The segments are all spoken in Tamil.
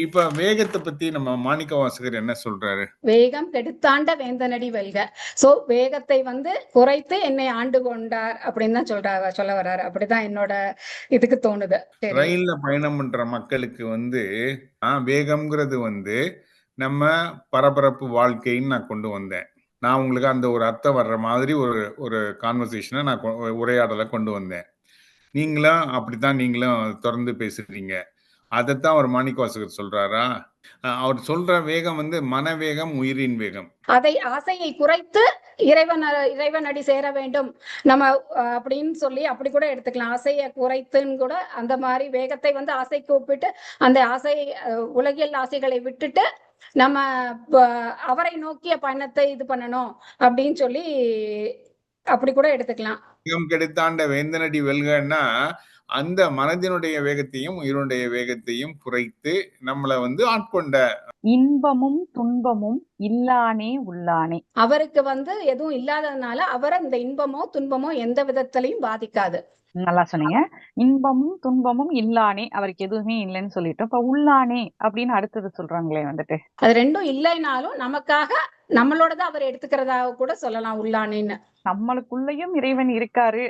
இப்ப வேகத்தை பத்தி நம்ம மாணிக்க வாசகர் என்ன சொல்றாரு? வேகம் கெடுத்தாண்ட வேந்தனடி வெல்க. சோ வேகத்தை குறைத்து என்னை ஆண்டு கொண்டார் அப்படின்னு தான் சொல்ல வர்றாரு. அப்படிதான் என்னோட இதுக்கு தோணுது. ரயில்ல பயணம் பண்ற மக்களுக்கு வேகம்ங்கிறது நம்ம பரபரப்பு வாழ்க்கைன்னு நான் கொண்டு வந்தேன். நான் உங்களுக்கு அந்த ஒரு அர்த்தம் வர்ற மாதிரி ஒரு கான்வர்சேஷனை நான் உரையாடலை கொண்டு வந்தேன். நீங்களும் தொடர்ந்து பேசுறீங்க. அதைத்தான் அவர் மாணிக்கவாசகர் சொல்றாரா? அவர் சொல்ற வேகம் மனவேகம், உயிரின் வேகம். அதை ஆசையை குறைத்து இறைவனடி சேர வேண்டும் நம்ம அப்படின்னு சொல்லி அப்படி கூட எடுத்துக்கலாம். ஆசையை குறைத்துன்னு கூட அந்த மாதிரி வேகத்தை ஆசை கூப்பிட்டு அந்த ஆசை உலகியல் ஆசைகளை விட்டுட்டு நம்ம அவரை நோக்கிய பயணத்தை இது பண்ணணும் அப்படின்னு சொல்லி அப்படி கூட எடுத்துக்கலாம். வேகம் கெடுத்தாண்ட வேந்தனடி வெல்கன்னா அந்த மனதினுடைய வேகத்தையும் உயிருடைய வேகத்தையும் குறைத்து நம்மளை ஆட்கொண்ட இன்பமும் துன்பமும் இல்லானே உள்ளானே. அவருக்கு எதுவும் இல்லாததுனால அவரை இந்த இன்பமோ துன்பமோ எந்த விதத்திலையும் பாதிக்காது. நல்லா சொன்னீங்க. இன்பமும் துன்பமும் இல்லானே, அவருக்கு எதுவுமே இல்லைன்னு சொல்லிட்டோம். இப்ப உள்ளானே அப்படின்னு அடுத்தது சொல்றாங்களே அது ரெண்டும் இல்லைனாலும் நமக்காக நம்மளோடதான் அவர் எடுத்துக்கிறதாக கூட சொல்லலாம் உள்ளானேன்னு. நம்மளுக்குள்ளயும் இறைவன் இருக்காரு,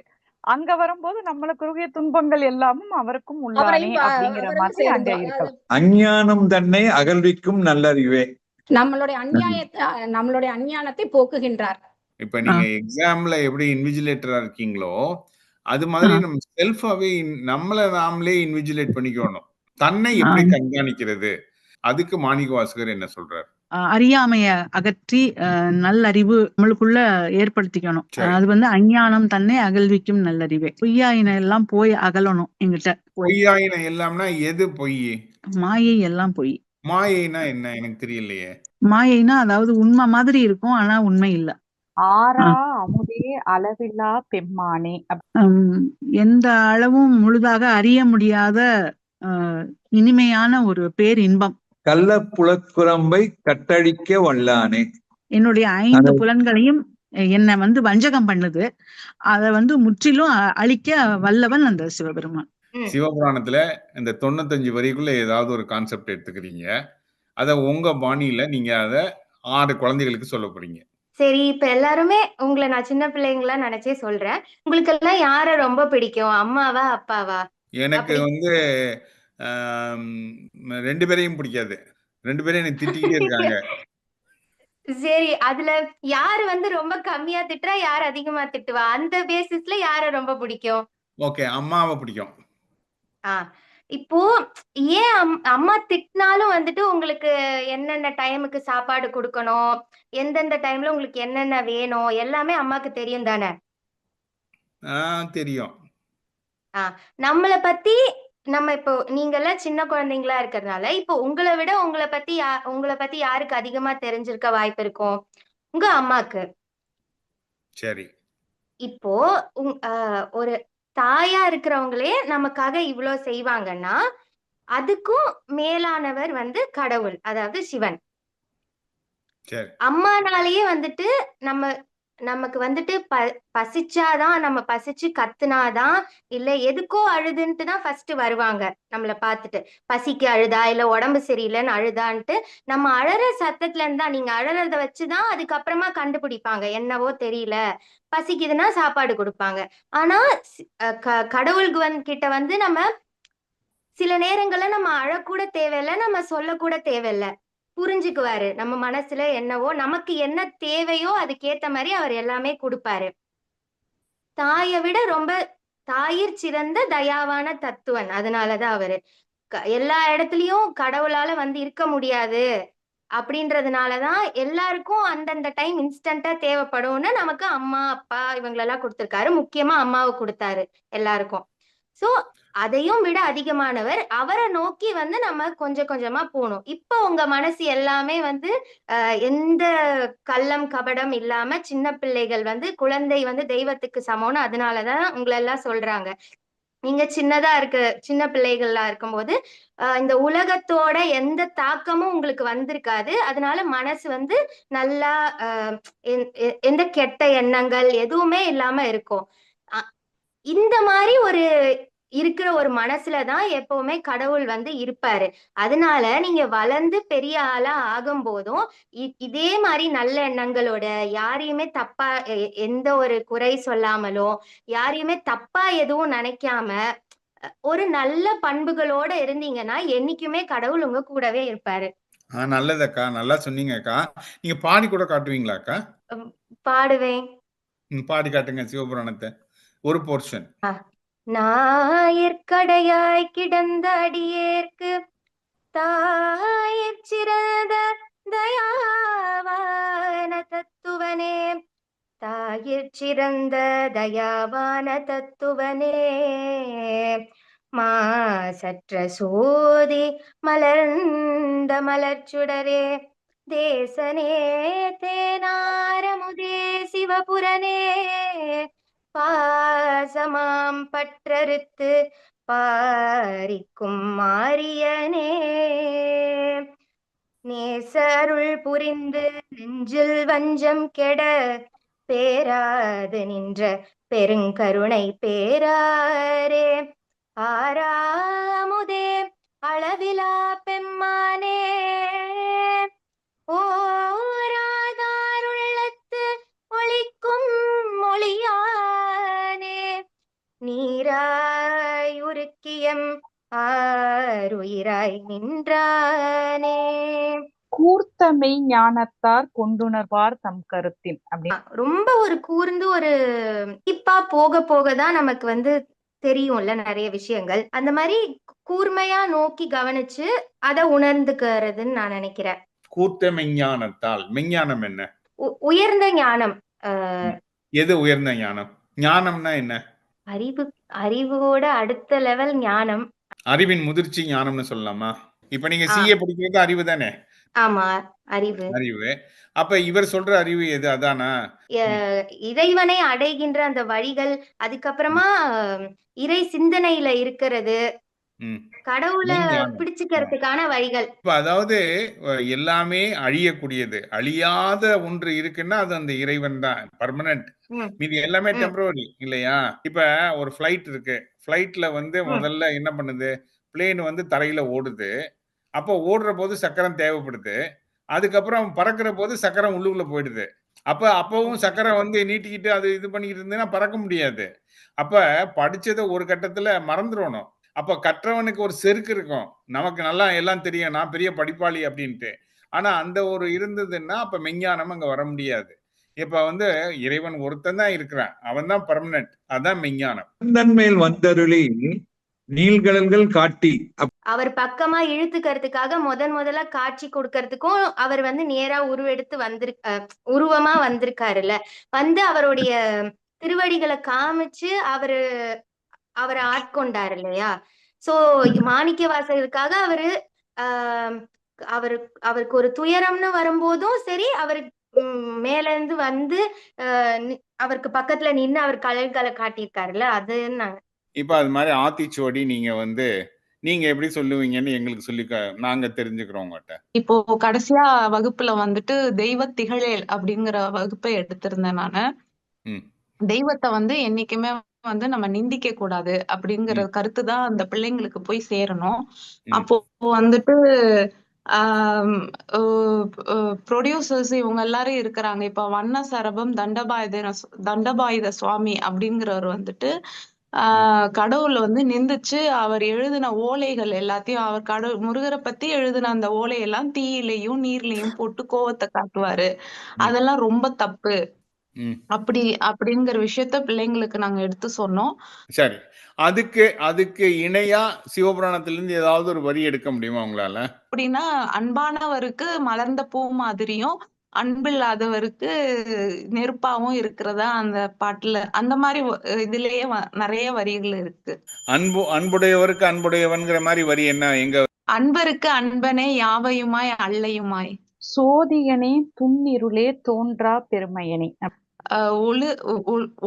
அங்க வரும்போது நம்மளுக்குரிய துன்பங்கள் எல்லாமும் அவருக்கும் உள்ளானே அப்படிங்கிற மாதிரி அங்க இருக்கலாம். அஞ்ஞானம் தன்னை அகழ்விக்கும் நல்லறிவே. நம்மளுடைய அஞ்ஞானத்தை போக்குகின்றார். இப்ப நீங்க எக்ஸாம்ல எப்படி இன்விஜிலேட்டரா இருக்கீங்களோ அது மாதிரி நம்ம செல்ஃபாவே நம்மளை நாமளே இன்விஜிலேட் பண்ணிக்கணும். தன்னை எப்படி கண்காணிக்கிறது, அதுக்கு மாணிக்க வாசகர் என்ன சொல்றாரு? அறியாமைய அகற்றி நல்லறிவு நம்மளுக்குள்ள ஏற்படுத்திக்கணும். அது அஞ்ஞானம் தன்னை அகழ்விக்கும் நல்லறிவே. பொய்யாயின எல்லாம் போய் அகலணும் எங்கிட்ட. பொய்யாயின எல்லாம்னா எது பொய்? மாயை எல்லாம் பொய். மாயைனா என்ன எனக்கு தெரியலையே. மாயைனா அதாவது உண்மை மாதிரி இருக்கும் ஆனா உண்மை இல்ல. ஆறா அமுதே அளவில்லா பெம்மானே. எந்த அளவும் முழுதாக அறிய முடியாத இனிமையான ஒரு பேர் இன்பம். கள்ள புலக்குரம்பை கட்டழிக்க வல்லானே. என்னுடைய 5 புலன்களையும் என்னை வஞ்சகம் பண்ணுது, அத முற்றிலும் அழிக்க வல்லவன் அந்த சிவபெருமான். சிவபுராணத்துல இந்த 95 வரிக்குள்ள ஏதாவது ஒரு கான்செப்ட் எடுத்துக்கிறீங்க, அத உங்க பாணியில நீங்க அத 6 குழந்தைகளுக்கு சொல்ல போறீங்க. சரி, இப்ப எல்லாருமே உங்களை நான் சின்ன பிள்ளைங்களா நினைச்சே சொல்றேன். உங்களுக்கு எல்லாம் யார ரொம்ப பிடிக்கும், அம்மாவா அப்பாவா? எனக்கு 2 பேரையும் பிடிக்காது. 2 பேரும் எனக்கு திட்டிக்கிட்டே இருக்காங்க. சரி, அதுல யாரு ரொம்ப கம்மியா திட்டுறா, யார் அதிகமா திட்டுவா, அந்த பேசிஸ்ல யார ரொம்ப பிடிக்கும்? ஓகே, அம்மாவை பிடிக்கும். இப்போ ஏன் அம்மா திட்டினாலும் உங்களுக்கு என்னென்ன டைமுக்கு சாப்பாடு கொடுக்கணும், எந்தெந்த டைம்ல உங்களுக்கு என்னென்ன வேணும் எல்லாமே அம்மாக்கு தெரியும் தானே? தெரியும். நம்மளை பத்தி நம்ம இப்போ நீங்க எல்லாம் சின்ன குழந்தைங்களா இருக்கிறதுனால இப்போ உங்களை விட உங்களை பத்தி யாருக்கு அதிகமா தெரிஞ்சிருக்க வாய்ப்பு இருக்கும்? உங்க அம்மாக்கு. சரி. இப்போ ஒரு தாயா இருக்கிறவங்களே நமக்காக இவ்வளவு செய்வாங்கன்னா அதுக்கும் மேலானவர் கடவுள், அதாவது சிவன். அம்மானாலேயே நமக்கு பசிச்சாதான், நம்ம பசிச்சு கத்துனாதான், இல்ல எதுக்கோ அழுதுன்ட்டு தான் ஃபர்ஸ்ட் வருவாங்க நம்மள பாத்துட்டு. பசிக்கு அழுதா இல்ல உடம்பு சரியில்லைன்னு அழுதான்ட்டு நம்ம அழற சத்தத்துல இருந்தா, நீங்க அழறத வச்சுதான் அதுக்கப்புறமா கண்டுபிடிப்பாங்க என்னவோ தெரியல, பசிக்குதுன்னா சாப்பாடு கொடுப்பாங்க. ஆனா கடவுளுக்கு கிட்ட நம்ம சில நேரங்கள்ல நம்ம அழக்கூட தேவையில்லை, நம்ம சொல்லக்கூட தேவையில்லை, புரிஞ்சுக்குவாரு. நம்ம மனசுல என்னவோ நமக்கு என்ன தேவையோ அதுக்கேத்த மாதிரி அவர் எல்லாமே கொடுப்பாரு. தாயை விட ரொம்ப தாயிற் சிறந்த தயாவான தத்துவன். அதனாலதான் அவரு எல்லா இடத்துலயும் கடவுளால இருக்க முடியாது அப்படின்றதுனாலதான் எல்லாருக்கும் அந்தந்த டைம் இன்ஸ்டன்டா தேவைப்படும்னு நமக்கு அம்மா அப்பா இவங்களெல்லாம் கொடுத்திருக்காரு. முக்கியமா அம்மாவை கொடுத்தாரு எல்லாருக்கும். சோ அதையும் விட அதிகமானவர், அவரை நோக்கி நம்ம கொஞ்சம் கொஞ்சமா போகணும். இப்ப உங்க மனசு எல்லாமே எந்த கள்ளம் கபடம் இல்லாம சின்ன பிள்ளைகள் குழந்தை தெய்வத்துக்கு சமம்னு அதனாலதான் உங்களை எல்லாம் சொல்றாங்க. நீங்க சின்ன பிள்ளைகளா இருக்கும்போது இந்த உலகத்தோட எந்த தாக்கமும் உங்களுக்கு வந்திருக்காது. அதனால மனசு நல்லா எந்த கெட்ட எண்ணங்கள் எதுவுமே இல்லாம இருக்கும். இந்த மாதிரி ஒரு இருக்கிற ஒரு மனசுலதான் எப்பவுமே கடவுள் வந்து இருப்பாரு. அதனால நீங்க வளர்ந்து பெரிய ஆளா ஆகும் போதும் இதே மாதிரி நல்ல எண்ணங்களோட, யாரையுமே தப்பா எந்த ஒரு குறை சொல்லாமலோ, யாரையுமே தப்பா எதுவும் நினைக்காம ஒரு நல்ல பண்புகளோட இருந்தீங்கன்னா என்னைக்குமே கடவுள் உங்க கூடவே இருப்பாரு. நல்லதக்கா, நல்லா சொன்னீங்கக்கா. நீங்க பாடி கூட காட்டுவீங்களாக்கா? பாடுவேன். பாடி காட்டுங்க சிவபுராணத்தை, ஒரு போர்ஷன். நாயற்கடையாய் கிடந்த அடியேற்கு தாயற் சிறந்த தயாவான தத்துவனே, தாயிற் சிறந்த தயாவான தத்துவனே, மாசற்ற சோதி மலர்ந்த மலர்ச்சுடரே, தேசனே தேனாரமுதே சிவபுரனே, பாசமாம் பற்றறுத்து பாரிக்கும் மாரியனே, நேசருள் புரிந்து நெஞ்சில் வஞ்சம் கெட பேராது நின்ற பெருங்கருணை பேராரே, ஆறாமுதே அளவிலா பெம்மானே, ஓராதாருள்ளத்து ஒளிக்கும் மொழியானே, நீராய் உருக்கியம் ஆருயிராய் நின்றானே, கூர்த்தமை ஞானத்தார் கொண்டுணர்வார் தம் கருத்தின். அப்படி ரொம்ப ஒரு கூர்ந்து ஒரு இப்பா போக போகதான் நமக்கு வந்து தெரியும்ல நிறைய விஷயங்கள். அந்த மாதிரி கூர்மையா நோக்கி கவனிச்சு அதை உணர்ந்துக்கிறதுன்னு நான் நினைக்கிறேன். கூர்த்த மெஞ்ஞானத்தால். மெஞ்ஞானம் என்ன? உயர்ந்த ஞானம். எது உயர்ந்த ஞானம்? ஞானம்னா என்ன? அறிவோட அடுத்த லெவல் ஞானம். அறிவின் முதிர்ச்சி ஞானம்னு சொல்லலாமா? இப்ப நீங்க சிஏ படிக்கிறது அறிவு தானே? ஆமா, அறிவு. அப்ப இவர் சொல்ற அறிவு எது? அதானா? இறைவனை அடைகின்ற அந்த வழிகள், அதுக்கப்புறமா இறை சிந்தனையில இருக்கிறது, கடவுளை பிடிச்சுக்கிறதுக்கான வழிகள். அதாவது எல்லாமே அழியக்கூடியது, அழியாத ஒன்று இருக்குன்னா அது அந்த இறைவன் தான், பர்மனன்ட். மீதி எல்லாமே டெம்பரரி இல்லையா? இப்ப ஒரு ஃபிளைட் இருக்கு, ஃபிளைட்ல வந்து முதல்ல என்ன பண்ணுது, பிளேன் வந்து தரையில ஓடுது. அப்போ ஓடுற போது சக்கரம் தேவைப்படுது. அதுக்கப்புறம் பறக்கிற போது சக்கரம் உள்ளுக்குள்ள போயிடுது. அப்பவும் சக்கரம் வந்து நீட்டிக்கிட்டு அது இது பண்ணிக்கிட்டு இருந்ததுன்னா பறக்க முடியாது. அப்ப படிச்சதை ஒரு கட்டத்துல மறந்துடணும். அப்ப கற்றவனுக்கு ஒரு செருக்கு இருக்கும், நமக்கு நல்லா எல்லாம் தெரியும், நான் பெரிய படிப்பாளி அப்படின்ட்டு. ஆனா அந்த ஒரு இருந்ததுன்னா அப்ப மெஞ்ஞானம் அங்க வர முடியாது. இப்ப வந்து இறைவன் ஒருத்தன் தான் இருக்கிறான், அவன் தான் பர்மனன்ட், அதான் மெஞ்ஞானம். மேல் வந்தருளி நீள்கடல்கள் காட்டி அவர் பக்கமா இழுத்துக்கிறதுக்காக முதல்ல காட்சி கொடுக்கறதுக்கும் அவர் வந்து நேரா உருவமா வந்திருக்காருல்ல, வந்து அவருடைய திருவடிகளை காமிச்சு அவரை ஆட்கொண்டாரு இல்லையா? சோ மாணிக்க வாசகருக்காக அவருக்கு ஒரு துயரம்னு வரும்போதும் சரி, அவரு மேல இருந்து வந்து அவருக்கு பக்கத்துல நின்று அவர் கலைகளை காட்டியிருக்காருல்ல, அது நாங்க இப்ப அது மாதிரி ஆத்திச்சுவடி நீங்க எப்படி சொல்லுவீங்கன்னு எங்களுக்கு சொல்லி நாங்க தெரிஞ்சுக்கிறோம் உங்ககிட்ட. இப்போ கடைசியா வகுப்புல வந்துட்டு தெய்வ திகழேல் அப்படிங்கிற வகுப்பை எடுத்திருந்தேன் நானு. தெய்வத்தை வந்து என்னைக்குமே வந்து நம்ம நிந்திக்க கூடாது அப்படிங்கிற கருத்து தான் அந்த பிள்ளைங்களுக்கு போய் சேரணும். அப்போ வந்துட்டு ப்ரொடியூசர்ஸ் இவங்க எல்லாரும் இருக்கிறாங்க. இப்ப வண்ண சரபம் தண்டபாயுத சுவாமி அப்படிங்கிறவர் வந்துட்டு கடவுளை வந்து நிந்திச்சு அவர் எழுதின ஓலைகள் எல்லாத்தையும், அவர் முருகரை பத்தி எழுதின அந்த ஓலையெல்லாம் தீயிலையும் நீர்லயும் போட்டு கோவத்தை காட்டுவாரு. அதெல்லாம் ரொம்ப தப்பு அப்படிங்கிற விஷயத்த பிள்ளைங்களுக்கு நாங்க எடுத்து சொன்னோம். சரி, அதுக்கு இணையா சிவபுராணத்திலிருந்து ஏதாவது ஒரு வரி எடுக்க முடியுமா உங்களால? அப்படின்னா, அன்பானவருக்கு மலர்ந்த பூ மாதிரியும் அன்பில்லாதவருக்கு நெருப்பாவும் இருக்கிறதா அந்த பாட்டுல, அந்த மாதிரி இதுலயே நிறைய வரிகள் இருக்கு. அன்புடையவருக்கு அன்புடையவன்கிற மாதிரி வரி என்ன? எங்க? அன்பருக்கு அன்பனே யாவையுமாய் அல்லையுமாய், சோதியனே துன்னிருளே தோன்றா பெருமையனே.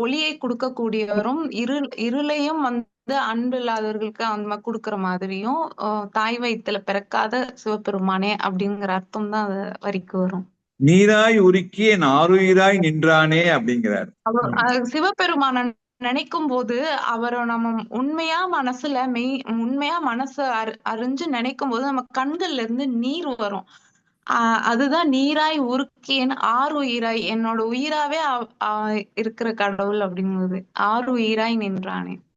ஒளியை கொடுக்கக்கூடியவரும் இருளையும் வந்து அன்பு இல்லாதவர்களுக்கு அந்த கொடுக்குற மாதிரியும் தாய் வயிற்றுல பிறக்காத சிவபெருமானே அப்படிங்கிற அர்த்தம் தான் அது வரிக்கு வரும். நீராய் உருக்கிய நாருயிராய் நின்றானே அப்படிங்கிறார். சிவபெருமான நினைக்கும் போது அவரை நம்ம உண்மையா மனசு அறிஞ்சு நினைக்கும் போது நம்ம கண்கள்ல இருந்து நீர் வரும். அதுதான் நீராய் உருக்கேன் ஆறுயிராய், என்னோட உயிராவே இருக்கிற கடவுள் அப்படிங்குறது. ஆறுயிராய் நின்றானே.